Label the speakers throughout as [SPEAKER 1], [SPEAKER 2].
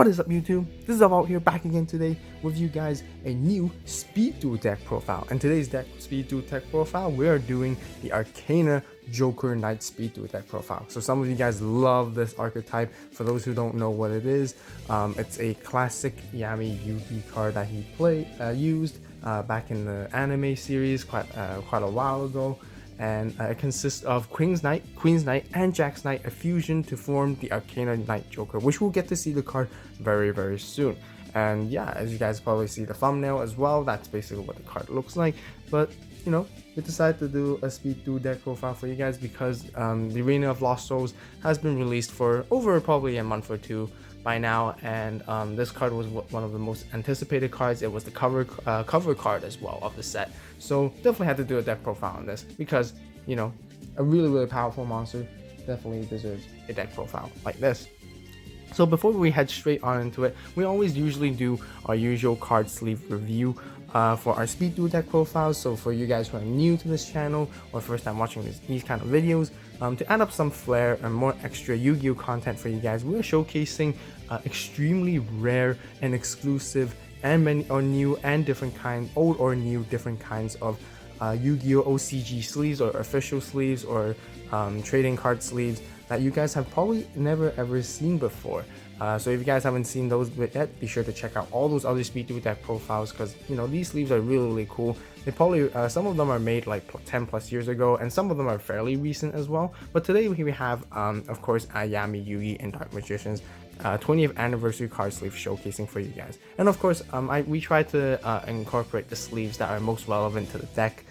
[SPEAKER 1] What is up, YouTube? This is AVAULT here, back again today with you guys a new Speed Duel deck profile. And today's deck Speed Duel deck profile, we are doing the Arcana Joker Knight Speed Duel deck profile. So some of you guys love this archetype. For those who don't know what it is, it's a classic Yami Yugi card that he used back in the anime series quite a while ago. And it consists of Queen's Knight, and Jack's Knight, a fusion to form the Arcana Knight Joker, which we'll get to see the card very soon. And yeah, as you guys probably see the thumbnail as well, that's basically what the card looks like. But you know, we decided to do a Speed Duel deck profile for you guys because the Arena of Lost Souls has been released for over probably a month or two by now, and this card was one of the most anticipated cards. It was the cover card as well of the set, so definitely had to do a deck profile on this because, you know, a really powerful monster definitely deserves a deck profile like this. So before we head straight on into it, we always usually do our usual card sleeve review for our Speed Duel deck profiles. So for you guys who are new to this channel or first time watching these kind of videos, to add up some flair and more extra Yu-Gi-Oh content for you guys, we're showcasing extremely rare and exclusive and many or new and different kinds, old or new different kinds of Yu-Gi-Oh OCG sleeves or official sleeves or trading card sleeves that you guys have probably never ever seen before. So if you guys haven't seen those yet, be sure to check out all those other Speed Duel deck profiles because, you know, these sleeves are really cool. They probably some of them are made like 10 plus years ago, and some of them are fairly recent as well. But today we have of course Yami, Yugi, and Dark Magician's 20th anniversary card sleeve showcasing for you guys. And of course we try to incorporate the sleeves that are most relevant to the deck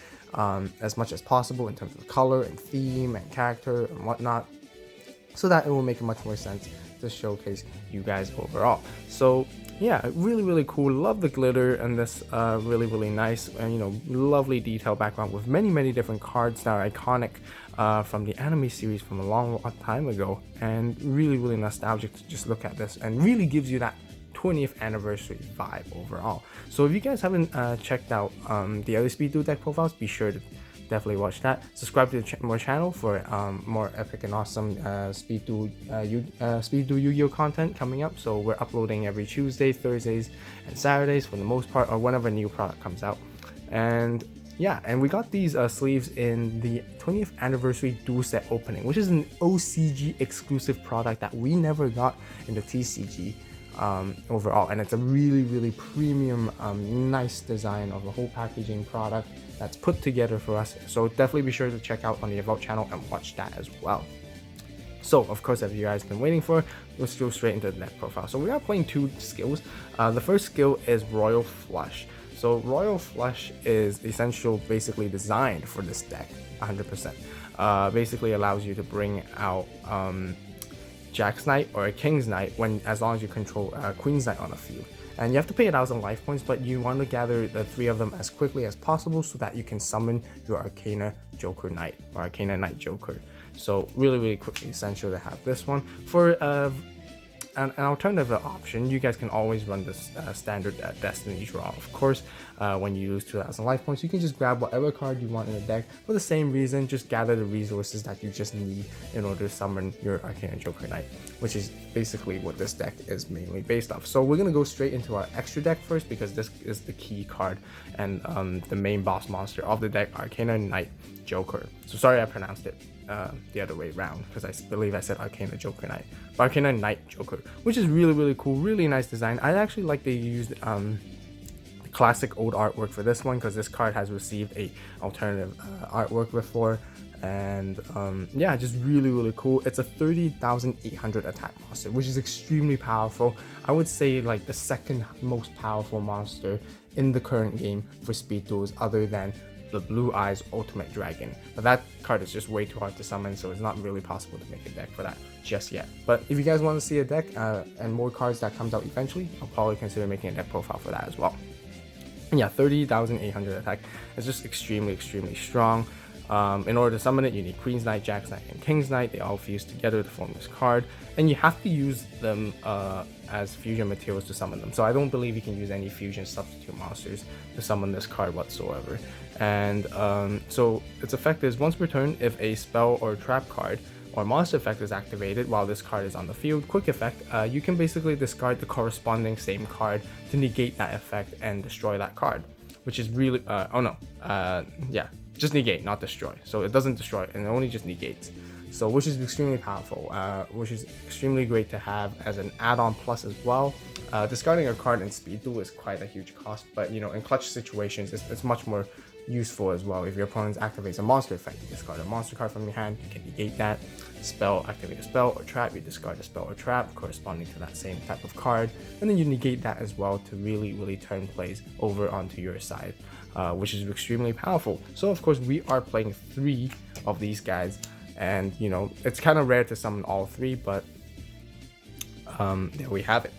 [SPEAKER 1] as much as possible in terms of color and theme and character and whatnot, so that it will make much more sense to showcase you guys overall. So yeah, really cool. Love the glitter and this really nice and, you know, lovely detailed background with many different cards that are iconic from the anime series from a long time ago, and really nostalgic to just look at this, and really gives you that 20th anniversary vibe overall. So if you guys haven't checked out the other Speed Duel deck profiles, be sure to definitely watch that. Subscribe to the channel for more epic and awesome Speed Duel Yu-Gi-Oh content coming up. So we're uploading every Tuesday, Thursdays, and Saturdays for the most part, or whenever a new product comes out. And yeah, and we got these sleeves in the 20th anniversary duel set opening, which is an OCG exclusive product that we never got in the TCG overall, and it's a really premium nice design of the whole packaging product that's put together for us. So definitely be sure to check out on the AVAULT channel and watch that as well. So of course, as you guys been waiting for, let's go straight into the deck profile. So we are playing two skills. The first skill is Royal Flush. So Royal Flush is essential, basically designed for this deck 100%. Basically allows you to bring out Jack's Knight or a King's Knight as long as you control Queen's Knight on the field. And you have to pay 1,000 life points, but you want to gather the three of them as quickly as possible so that you can summon your Arcana Joker Knight or Arcana Knight Joker. So really quickly essential to have this one. For an alternative option, you guys can always run this standard Destiny draw. Of course, when you lose 2,000 life points, you can just grab whatever card you want in the deck for the same reason. Just gather the resources that you just need in order to summon your Arcana Joker Knight, which is basically what this deck is mainly based off. So we're gonna go straight into our extra deck first because this is the key card and the main boss monster of the deck, Arcana Knight Joker. So sorry I pronounced it the other way around because I believe I said Arcana Joker Knight, but Arcana Knight Joker, which is really cool, really nice design. I actually like they used the classic old artwork for this one because this card has received a alternative artwork before, and yeah, just really cool. It's a 30,800 attack monster, which is extremely powerful. I would say like the second most powerful monster in the current game for Speed Duels, other than the Blue Eyes Ultimate Dragon, but that card is just way too hard to summon, so it's not really possible to make a deck for that just yet. But if you guys want to see a deck and more cards that comes out eventually, I'll probably consider making a deck profile for that as well. And yeah, 30,800 attack is just extremely strong. In order to summon it, you need Queen's Knight, Jack's Knight, and King's Knight. They all fuse together to form this card, and you have to use them as fusion materials to summon them. So I don't believe you can use any fusion substitute monsters to summon this card whatsoever. And so its effect is once per turn, if a spell or trap card or monster effect is activated while this card is on the field, quick effect, you can basically discard the corresponding same card to negate that effect and destroy that card, which is really, just negate, not destroy. So it doesn't destroy, and it only just negates. So which is extremely powerful, which is extremely great to have as an add-on plus as well. Discarding a card in Speed Duel is quite a huge cost, but in clutch situations, it's much more useful as well. If your opponent activates a monster effect, you discard a monster card from your hand, you can negate that. Spell, activate a spell or trap, you discard a spell or trap corresponding to that same type of card, and then you negate that as well to really turn plays over onto your side, which is extremely powerful. So of course we are playing 3 of these guys, and it's kind of rare to summon all 3, but there we have it.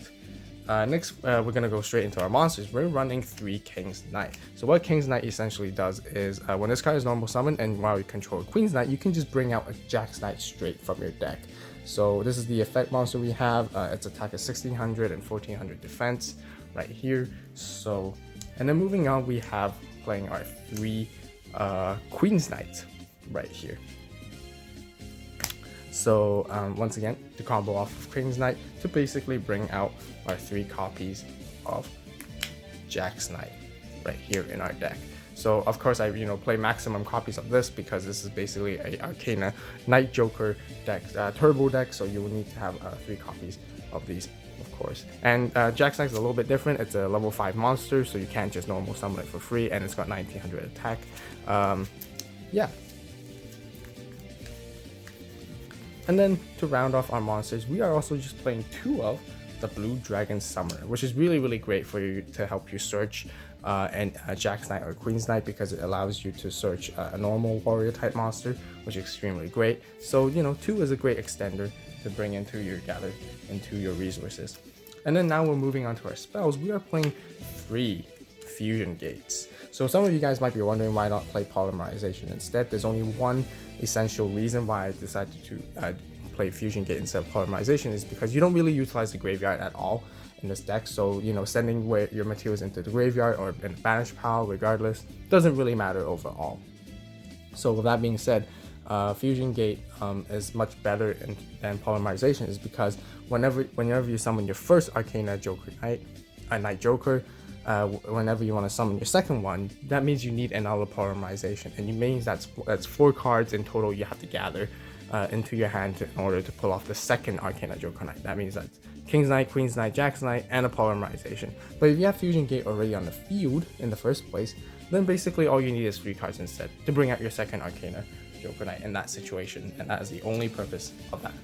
[SPEAKER 1] Next, we're going to go straight into our monsters. We're running 3 King's Knight. So what King's Knight essentially does is, when this card is normal summon and while you control Queen's Knight, you can just bring out a Jack's Knight straight from your deck. So this is the effect monster we have. Its attack is 1600 and 1400 defense right here. So, and then moving on, we have playing our 3 Queen's Knight right here. So once again, to combo off of King's Knight to basically bring out our 3 copies of Jack's Knight right here in our deck. So of course I play maximum copies of this because this is basically a Arcana Knight Joker deck, turbo deck, so you will need to have 3 copies of these, of course. And Jack's Knight is a little bit different. It's a level 5 monster, so you can't just normal summon it for free, and it's got 1900 attack. Yeah. And then to round off our monsters, we are also just playing 2 of the Blue Dragon Summoner, which is really great for you to help you search Jack's Knight or Queen's Knight, because it allows you to search a normal warrior type monster, which is extremely great. So 2 is a great extender to bring into your gather into your resources. And then now we're moving on to our spells. We are playing 3 Fusion Gates. So some of you guys might be wondering why not play Polymerization instead. There's only one essential reason why I decided to play Fusion Gate instead of Polymerization, is because you don't really utilize the graveyard at all in this deck. So sending your materials into the graveyard or in banish pile, regardless, doesn't really matter overall. So with that being said, Fusion Gate is much better than Polymerization, is because whenever you summon your first Arcana Joker Knight Joker, whenever you want to summon your second one, that means you need another Polymerization, and it means that's 4 cards in total you have to gather into your hand in order to pull off the second Arcana Joker Knight. That means that's King's Knight, Queen's Knight, Jack's Knight, and a Polymerization. But if you have Fusion Gate already on the field in the first place, then basically all you need is 3 cards instead to bring out your second Arcana Joker Knight in that situation, and that is the only purpose of that.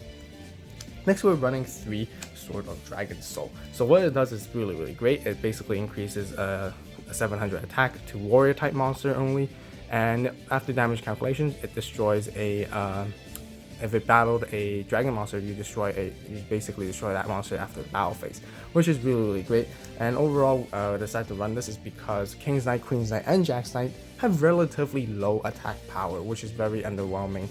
[SPEAKER 1] Next, we're running 3 Sword of Dragon Soul. So what it does is really great. It basically increases a 700 attack to warrior type monster only, and after damage calculations, it destroys if it battled a dragon monster, you basically destroy that monster after the battle phase, which is really great. And overall, I decided to run this is because King's Knight, Queen's Knight, and Jack's Knight have relatively low attack power, which is very underwhelming.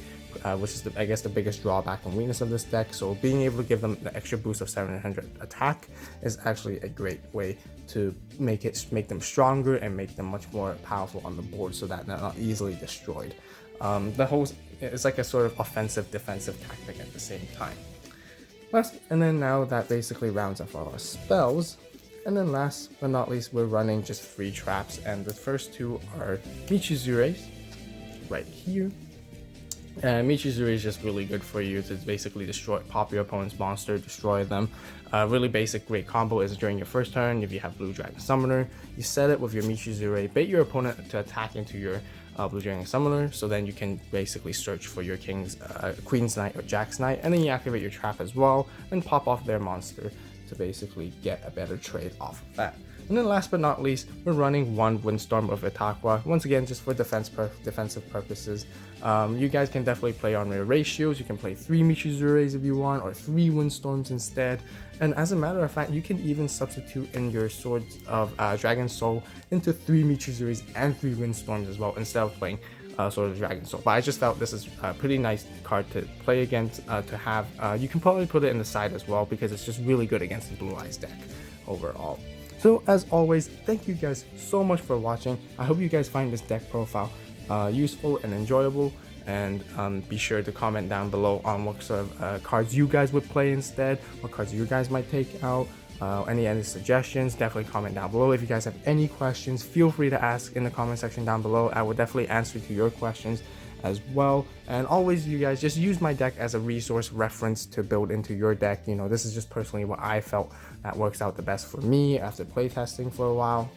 [SPEAKER 1] Which is I guess the biggest drawback and weakness of this deck. So being able to give them the extra boost of 700 attack is actually a great way to make them stronger and make them much more powerful on the board, so that they're not easily destroyed. It's like a sort of offensive defensive tactic at the same time. And then now that basically rounds off all our spells. And then last but not least, we're running just 3 traps, and the first 2 are Michizure's right here. And Michizure is just really good for you to basically pop your opponent's monster, destroy them. Really basic great combo is during your first turn, if you have Blue Dragon Summoner, you set it with your Michizure, bait your opponent to attack into your Blue Dragon Summoner, so then you can basically search for your Queen's Knight or Jack's Knight, and then you activate your trap as well, and pop off their monster to basically get a better trade off of that. And then last but not least, we're running 1 Windstorm of Itakwa, once again just for defensive purposes. You guys can definitely play on your ratios. You can play 3 Michizures if you want, or 3 Windstorms instead. And as a matter of fact, you can even substitute in your Swords of Dragon Soul into 3 Michizures and 3 Windstorms as well, instead of playing Sword of Dragon Soul. But I just felt this is a pretty nice card to play against, to have. You can probably put it in the side as well, because it's just really good against the Blue Eyes deck overall. So as always, thank you guys so much for watching. I hope you guys find this deck profile useful and enjoyable, and be sure to comment down below on what sort of cards you guys would play instead, what cards you guys might take out. Any suggestions, definitely comment down below. If you guys have any questions, feel free to ask in the comment section down below. I will definitely answer to your questions as well. And always, you guys just use my deck as a resource reference to build into your deck. You know, this is just personally what I felt that works out the best for me after playtesting for a while.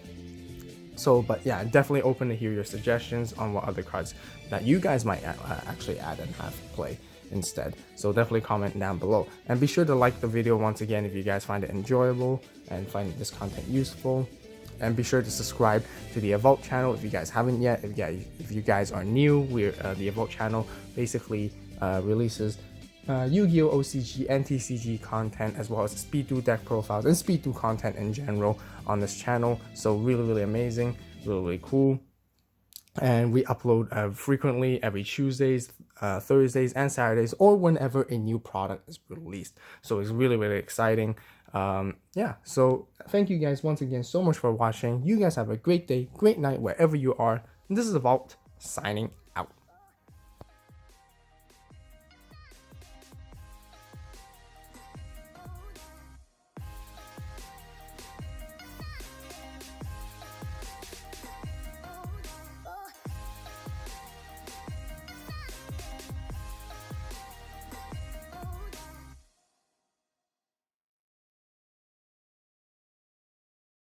[SPEAKER 1] So, but yeah, definitely open to hear your suggestions on what other cards that you guys might actually add and have play instead. So definitely comment down below, and be sure to like the video once again if you guys find it enjoyable and find this content useful. And be sure to subscribe to the AVAULT channel if you guys haven't yet. If you guys are new, the AVAULT channel basically releases Yu-Gi-Oh! OCG and TCG content, as well as Speed Duel deck profiles and Speed Duel content in general on this channel. So really amazing, really cool. And we upload frequently every Tuesdays, Thursdays, and Saturdays, or whenever a new product is released. So it's really exciting. Yeah, so thank you guys once again so much for watching. You guys have a great day, great night, wherever you are. And this is AVAULT signing